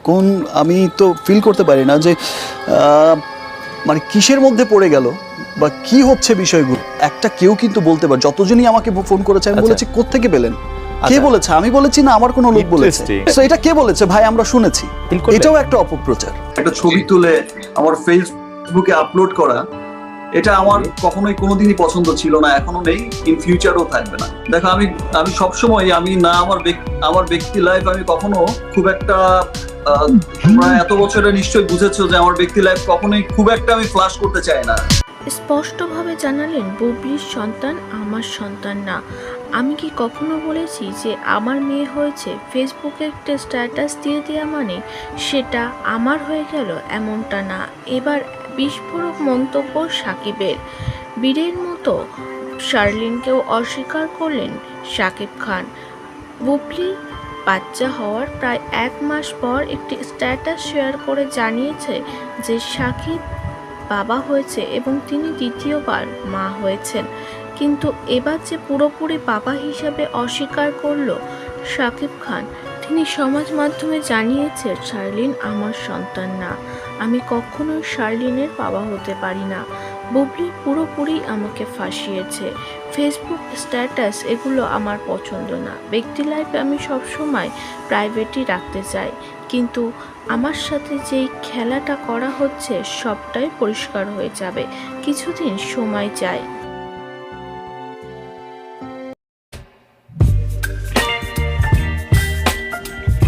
এখন আমি তো ফিল করতে পারি না যে মানে কিসের মধ্যে পড়ে গেল বা কি হচ্ছে বিষয়গুলো। একটা কেউ কিন্তু বলতে পারে, যতজনই আমাকে ফোন করেছে আমি বলেছি কোত্থেকে পেলেন, কে বলেছে, আমি বলেছি না আমার কোনো লোক বলেছে। তো এটা কে বলেছে ভাই, আমরা শুনেছি। এটাও একটা অপপ্রচার। একটা ছবি তুলে আমার ফেসবুকে আপলোড করা, এটা আমার কখনোই কোনোদিনই পছন্দ ছিল না, এখনো নেই, ইন ফিউচারও থাকবে না। দেখো আমি সবসময় আমি না আমার ব্যক্তি লাইফ আমি কখনো খুব একটা তোমরা এত বছরে নিশ্চয়ই বুঝেছো যে আমার ব্যক্তি লাইফ কখনোই খুব একটা আমি ফ্লাশ করতে চাই না। স্পষ্টভাবে জানালেন বুবলির সন্তান আমার সন্তান না। আমি কি কখনো বলেছি যে আমার মেয়ে হয়েছে ফেসবুকে একটা স্ট্যাটাস দিয়ে দেওয়া মানে সেটা আমার হয়ে গেল, এমনটা না। এবার বিস্ফোরক মন্তব্য সাকিবের। বীরের মতো শার্লিনকেও অস্বীকার করলেন শাকিব খান। বুবলি বাচ্চা হওয়ার প্রায় 1 মাস পর একটি স্ট্যাটাস শেয়ার করে জানিয়েছে যে শাকিব বাবা হয়েছে এবং তিনি দ্বিতীয়বার মা হয়েছেন। কিন্তু এবার যে পুরোপুরি বাবা হিসাবে অস্বীকার করল শাকিব খান। তিনি সমাজ মাধ্যমে জানিয়েছে শার্লিন আমার সন্তান না, আমি কখনোই শার্লিনের বাবা হতে পারি না। বুবলি পুরোপুরি আমাকে ফাঁসিয়েছে। ফেসবুক স্ট্যাটাস এগুলো আমার পছন্দ না। ব্যক্তি লাইফে আমি সবসময় প্রাইভেটই রাখতে চাই, কিন্তু আমার সাথে যেই খেলাটা করা হচ্ছে সবটাই পরিষ্কার হয়ে যাবে, কিছুদিন সময় চাই।